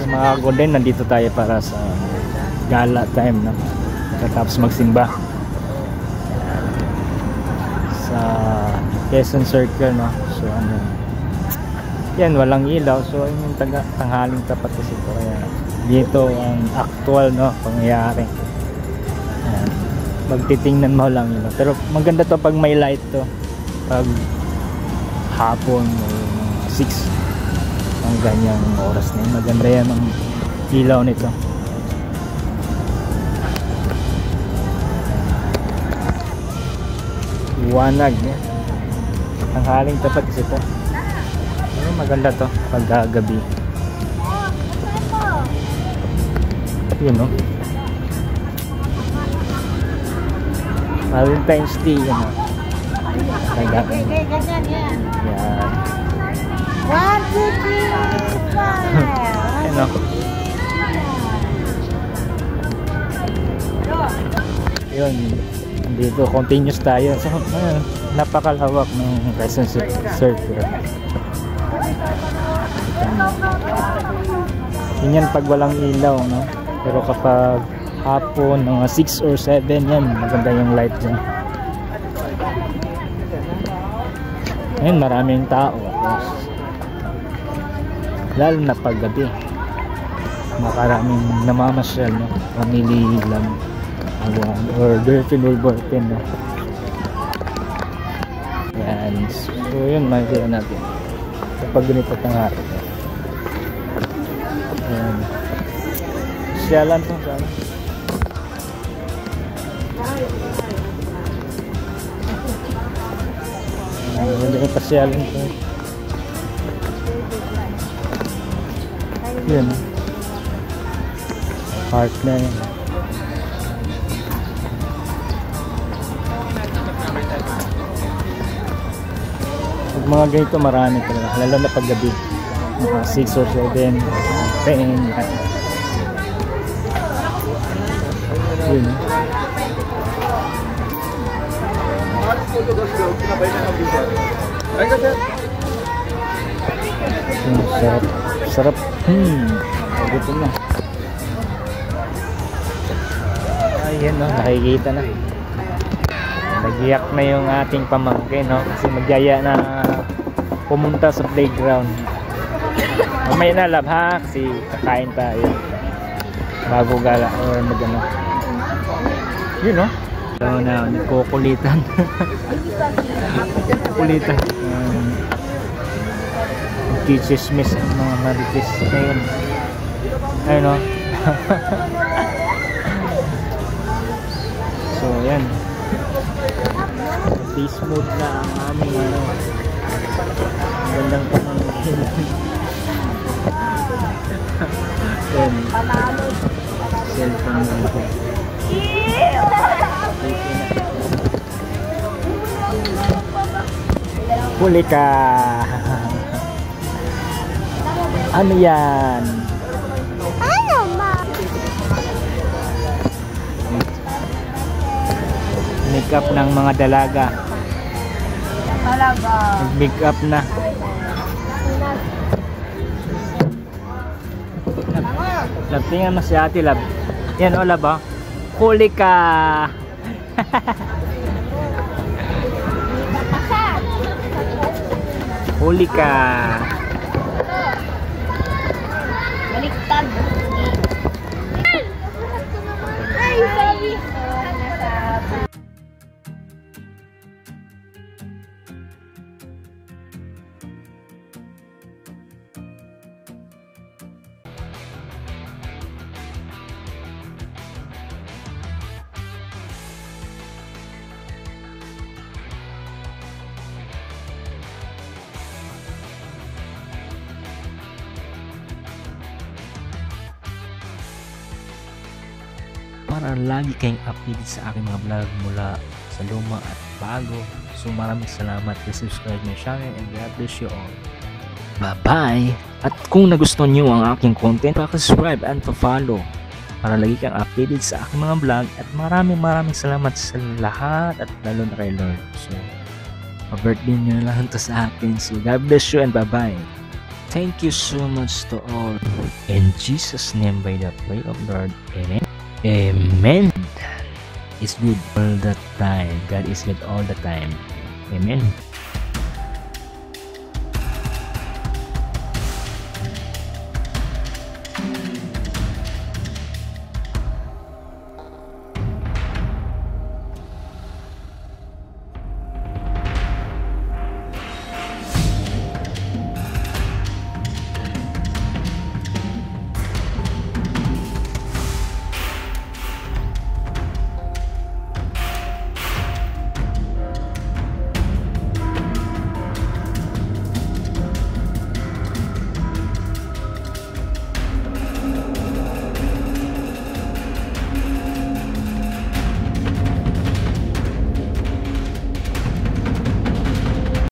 mga Golden, nandito tayo para sa gala time, no? Tapos magsimba sa Quezon Circle, no? So ano, yan, walang ilaw. So yung tanghaling tapat kasi ito, kaya dito ang actual, no, pangyayari. Ayan, magtitingnan mo lang yun, no? Pero maganda to pag may light to, pag hapon o 6 ang ganyang oras na yun. Maganda yan ang ilaw nito. Wanag yan, tanghaling tapat kasi ito. Maganda to pag gabi. Yun, no? Valentine's Day, yun, no? Ganyan yan. Yan. 1, 2, 3, 4. Yun, no? Yun, dito continuous tayo. So napakalawak ng Quezon Circle. Yun yan pag walang ilaw, no? Pero kapag hapon mga 6 or 7, yan maganda yung light dyan. Ngayon maraming tao, lalo na pag gabi. Makaraming namamasyal, no? Family lang or girlfriend or boyfriend, no? Yan. So yun, makikita natin kapag ganito tanghali. Ayan, syalan to sana. Ganda yung pasyalan to. Yun, park na yun. Mga ganito marami talaga, lalo na pag gabi, mga 6 or 7, 10. Yun. Sarap, sarap. Gutom na. Ayan, no, nakikita na. Nagiyak na yung ating pamangkin, no? Kasi magyaya na pumunta sa playground. Mamaya na, love, ha? Kasi kakain tayo bago gala or magano. Yun, no? So na, nagkukulitan. Kulitan. Nagkichismis ang mga marites ngayon. Ayun, no? So, yan. Face mode na ang aming ano, gandang pamangkin. Cellphone mo ito. Huli ka. Ano yan? Ano, ma? Make up ng mga dalaga. Talaga. Nag-make up na. Lab, tingnan mo si ate, lab. Yan, o, lab, oh. Huli ka. Huli ka. Baliktad. Ay, sorry. para lagi kayong updated sa aking mga vlog mula sa luma at bago. So maraming salamat, please subscribe my channel and God bless you all. Bye bye! At kung nagustuhan nyo ang aking content, subscribe and follow para lagi kang updated sa aking mga vlog. At maraming salamat sa lahat at lalo na kay Lord. So pa-birthday nyo na lang to sa akin. So God bless you and bye bye! Thank you so much to all. In Jesus' name, by the prayer of Lord. Amen. Amen. It's good all the time. God is good all the time. Amen.